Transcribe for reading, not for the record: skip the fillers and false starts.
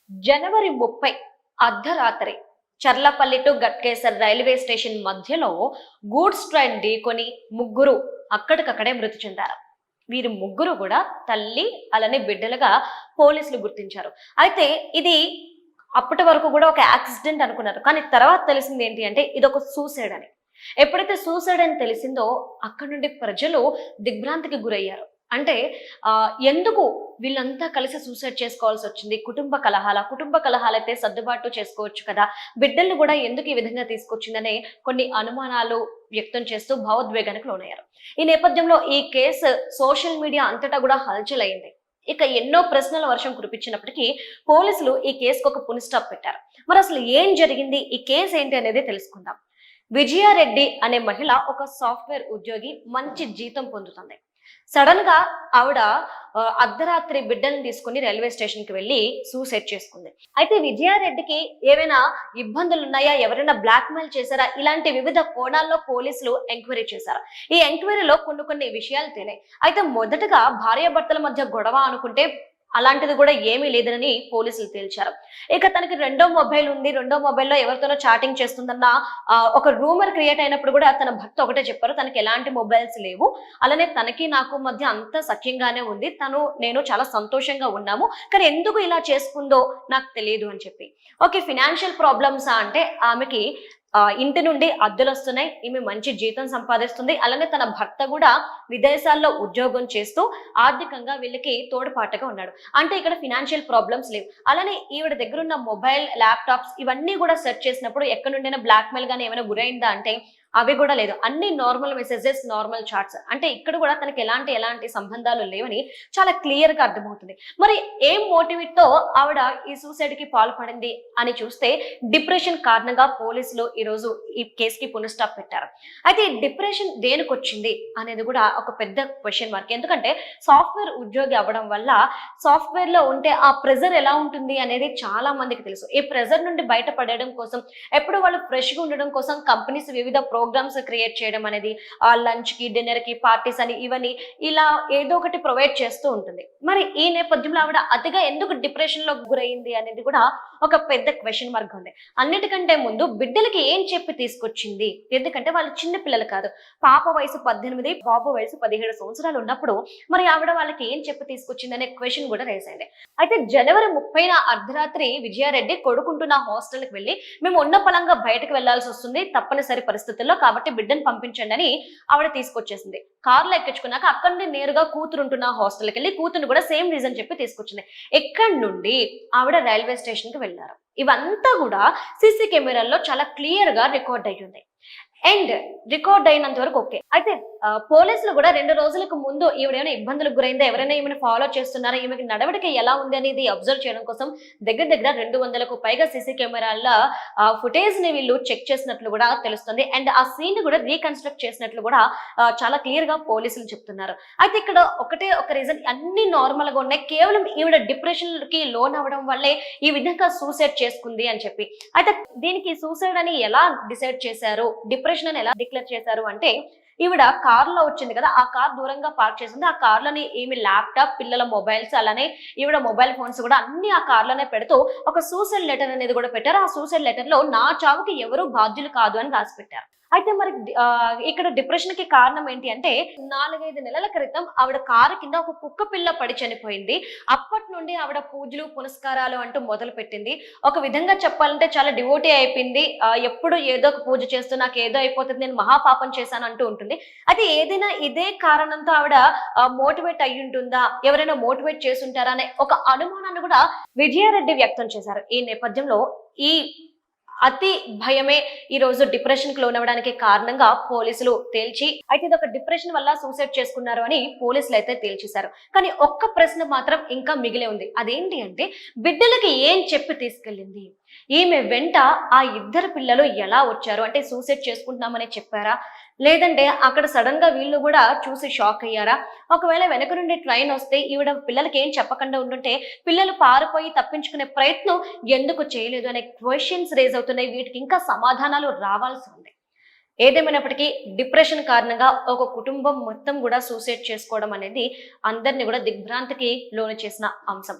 జనవరి 30 అర్ధరాత్రి Charlapalli to Ghatkesar railway station మధ్యలో goods train ఢీకొని ముగ్గురు అక్కడికక్కడే మృతి చెందారు. వీరి ముగ్గురు కూడా తల్లి అలానే బిడ్డలుగా పోలీసులు గుర్తించారు. అయితే ఇది అప్పటి వరకు కూడా ఒక యాక్సిడెంట్ అనుకున్నారు. కానీ తర్వాత తెలిసింది ఏంటి అంటే ఇది ఒక సూసైడ్ అని. ఎప్పుడైతే సూసైడ్ అని తెలిసిందో అక్కడ నుండి ప్రజలు దిగ్భ్రాంతికి గురయ్యారు. అంటే ఎందుకు వీళ్ళంతా కలిసి సూసైడ్ చేసుకోవాల్సి వచ్చింది? కుటుంబ కలహాలైతే సర్దుబాటు చేసుకోవచ్చు కదా, బిడ్డల్ని కూడా ఎందుకు ఈ విధంగా తీసుకొచ్చిందనే కొన్ని అనుమానాలు వ్యక్తం చేస్తూ భావోద్వేగానికి లోనయ్యారు. ఈ నేపథ్యంలో ఈ కేసు సోషల్ మీడియా అంతటా కూడా హల్చల్ అయింది. ఇక ఎన్నో ప్రశ్నల వర్షం కురిపించినప్పటికీ పోలీసులు ఈ కేసుకు ఒక పుని స్టాప్ పెట్టారు. మరి అసలు ఏం జరిగింది, ఈ కేసు ఏంటి అనేది తెలుసుకుందాం. విజయారెడ్డి అనే మహిళ ఒక సాఫ్ట్వేర్ ఉద్యోగి, మంచి జీతం పొందుతుంది. సడన్ గా ఆవిడ అర్ధరాత్రి బిడ్డను తీసుకుని రైల్వే స్టేషన్ కి వెళ్లి సూసైడ్ చేసుకుంది. అయితే విజయారెడ్డికి ఏమైనా ఇబ్బందులు ఉన్నాయా, ఎవరైనా బ్లాక్ మెయిల్ చేశారా, ఇలాంటి వివిధ కోణాల్లో పోలీసులు ఎంక్వైరీ చేశారు. ఈ ఎంక్వైరీలో కొన్ని విషయాలు తేలాయి. అయితే మొదటగా భార్యాభర్తల మధ్య గొడవ అనుకుంటే అలాంటిది కూడా ఏమీ లేదని పోలీసులు తేల్చారు. ఇక తనకి రెండో మొబైల్ ఉంది, రెండో మొబైల్లో ఎవరితోనో చాటింగ్ చేస్తుందన్న ఒక రూమర్ క్రియేట్ అయినప్పుడు కూడా తన భర్త ఒకటే చెప్పారు, తనకి ఎలాంటి మొబైల్స్ లేవు, అలానే తనకి నాకు మధ్య అంత సఖ్యంగానే ఉంది, నేను చాలా సంతోషంగా ఉన్నాము, కానీ ఎందుకు ఇలా చేసుకుందో నాకు తెలియదు అని చెప్పి. ఓకే, ఫినాన్షియల్ ప్రాబ్లమ్స్ అంటే ఆమెకి ఇంటి నుండి అద్దెలు వస్తున్నాయి, ఈమె మంచి జీతం సంపాదిస్తుంది, అలానే తన భర్త కూడా విదేశాల్లో ఉద్యోగం చేస్తూ ఆర్థికంగా వీళ్ళకి తోడ్పాటుగా ఉన్నాడు. అంటే ఇక్కడ ఫినాన్షియల్ ప్రాబ్లమ్స్ లేవు. అలానే ఈవిడ దగ్గర ఉన్న మొబైల్, ల్యాప్టాప్స్ ఇవన్నీ కూడా సెర్చ్ చేసినప్పుడు ఎక్కడి నుండైనా బ్లాక్ మెయిల్ గానీ ఏమైనా గురైందా అంటే అవి కూడా లేదు. అన్ని నార్మల్ మెసేజెస్, నార్మల్ చాట్స్. అంటే ఇక్కడ కూడా తనకి ఎలాంటి సంబంధాలు లేవని చాలా క్లియర్ గా అర్థమవుతుంది. మరి ఏం మోటివేట్ తో ఆవిడ ఈ సూసైడ్ కి పాల్పడింది అని చూస్తే డిప్రెషన్ కారణంగా పోలీసులు ఈ రోజు ఈ కేసుకి పుని స్టాప్ పెట్టారు. అయితే ఈ డిప్రెషన్ దేనికి వచ్చింది అనేది కూడా ఒక పెద్ద క్వశ్చన్ మార్క్. ఎందుకంటే సాఫ్ట్వేర్ ఉద్యోగి అవ్వడం వల్ల సాఫ్ట్వేర్ లో ఉంటే ఆ ప్రెజర్ ఎలా ఉంటుంది అనేది చాలా మందికి తెలుసు. ఈ ప్రెజర్ నుండి బయటపడడం కోసం ఎప్పుడు వాళ్ళు ఫ్రెష్ గా ఉండడం కోసం కంపెనీస్ వివిధ ప్రోగ్రామ్స్ క్రియేట్ చేయడం అనేది, లంచ్ కి, డిన్నర్ కి, పార్టీస్ అని ఇవన్నీ ఇలా ఏదో ఒకటి ప్రొవైడ్ చేస్తూ ఉంటుంది. మరి ఈ నేపథ్యంలో ఆవిడ అతిగా ఎందుకు డిప్రెషన్ లో గురైంది అనేది కూడా ఒక పెద్ద క్వశ్చన్ మార్క్ ఉంది. అన్నిటికంటే ముందు బిడ్డలకి ఏం చెప్పి తీసుకొచ్చింది? ఎందుకంటే వాళ్ళు చిన్న పిల్లలు కాదు, పాప వయసు 18, బాబు వయసు 17 సంవత్సరాలు ఉన్నప్పుడు మరి ఆవిడ వాళ్ళకి ఏం చెప్పి తీసుకొచ్చింది అనే క్వశ్చన్ కూడా రేస్ అయింది. అయితే జనవరి 30న అర్ధరాత్రి విజయారెడ్డి కొడుకుంటున్న హాస్టల్కి వెళ్ళి, మేము ఉన్న పలంగా బయటకు వెళ్లాల్సి వస్తుంది తప్పనిసరి పరిస్థితుల్లో, కాబట్టి బిడ్డను పంపించండి అని ఆవిడ తీసుకొచ్చేసింది. కారులో ఎక్కించుకున్నాక అక్కడి నుండి నేరుగా కూతురుంటున్న హాస్టల్కి వెళ్ళి కూతురుని కూడా సేమ్ రీజన్ చెప్పి తీసుకొచ్చింది. ఎక్కడి నుండి ఆవిడ రైల్వే స్టేషన్ కి వెళ్ళారు. ఇవంతా కూడా సీసీ కెమెరాల్లో చాలా క్లియర్ గా రికార్డ్ అయ్యింది. అండ్ రికార్డ్ అయినంత వరకు ఓకే. అయితే పోలీసులు కూడా 2 రోజులకు ముందు ఈవిడేమైనా ఇబ్బందులకు గురైందా, ఎవరైనా ఈమెను ఫాలో చేస్తున్నారా, ఈమెకి నడవడిక ఎలా ఉంది అనేది అబ్జర్వ్ చేయడం కోసం దగ్గర 200కు పైగా సీసీ కెమెరాల ఫుటేజ్ ని వీళ్ళు చెక్ చేసినట్లు కూడా తెలుస్తుంది. అండ్ ఆ సీన్ కూడా రీకన్స్ట్రక్ట్ చేసినట్లు కూడా చాలా క్లియర్ గా పోలీసులు చెప్తున్నారు. అయితే ఇక్కడ ఒక రీజన్, అన్ని నార్మల్ గా ఉన్నాయి, కేవలం ఈవిడ డిప్రెషన్ కి లోన్ అవ్వడం వల్లే ఈ విధంగా సూసైడ్ చేసుకుంది అని చెప్పి. అయితే దీనికి సూసైడ్ అని ఎలా డిసైడ్ చేశారు, డిప్రెషన్ అని ఎలా డిక్లేర్ చేశారు అంటే, ఈవిడ కార్ లో వచ్చింది కదా, ఆ కార్ దూరంగా పార్క్ చేసింది. ఆ కార్ లోని ఈమె ల్యాప్టాప్, పిల్లల మొబైల్స్, అలానే ఈవిడ మొబైల్ ఫోన్స్ కూడా అన్ని ఆ కార్ లోనే పెడుతూ ఒక సూసైడ్ లెటర్ అనేది కూడా పెట్టారు. ఆ సూసైడ్ లెటర్ లో నా చావుకి ఎవరు బాధ్యులు కాదు అని రాసి పెట్టారు. అయితే మరి ఇక్కడ డిప్రెషన్ కి కారణం ఏంటి అంటే, 4-5 నెలల క్రితం ఆవిడ కారు కింద ఒక కుక్క పిల్ల పడి చనిపోయింది. అప్పటి నుండి ఆవిడ పూజలు, పునస్కారాలు అంటూ మొదలు పెట్టింది. ఒక విధంగా చెప్పాలంటే చాలా డివోటీ అయిపోయింది. ఎప్పుడు ఏదో ఒక పూజ చేస్తూ నాకు ఏదో అయిపోతుంది, నేను మహాపాపం చేశాను అంటూ ఉంటుంది. అయితే ఏదైనా ఇదే కారణంతో ఆవిడ మోటివేట్ అయ్యి ఉంటుందా, ఎవరైనా మోటివేట్ చేసుంటారా అనే ఒక అనుమానాన్ని కూడా విజయారెడ్డి వ్యక్తం చేశారు. ఈ నేపథ్యంలో ఈ అతి భయమే ఈ రోజు డిప్రెషన్ కి లోనవడానికి కారణంగా పోలీసులు తేల్చి, అయితే ఇది ఒక డిప్రెషన్ వల్ల సూసైడ్ చేసుకున్నారు అని పోలీసులు అయితే తేల్చేశారు. కానీ ఒక్క ప్రశ్న మాత్రం ఇంకా మిగిలే ఉంది. అదేంటి అంటే, బిడ్డలకి ఏం చెప్పి తీసుకెళ్ళింది? ఈమె వెంట ఆ 2 పిల్లలు ఎలా వచ్చారు? అంటే సూసైడ్ చేసుకుంటున్నామని చెప్పారా, లేదంటే అక్కడ సడన్ గా వీళ్ళు కూడా చూసి షాక్ అయ్యారా? ఒకవేళ వెనక నుండి ట్రైన్ వస్తే ఈవిడ పిల్లలకి ఏం చెప్పకుండా ఉంటుంటే పిల్లలు పారిపోయి తప్పించుకునే ప్రయత్నం ఎందుకు చేయలేదు అనే క్వశ్చన్స్ రేజ్ అవుతున్నాయి. వీటికి ఇంకా సమాధానాలు రావాల్సి ఉంది. ఏదేమైనప్పటికీ డిప్రెషన్ కారణంగా ఒక కుటుంబం మొత్తం కూడా సూసైడ్ చేసుకోవడం అనేది అందరినీ కూడా దిగ్భ్రాంతికి లోను చేసిన అంశం.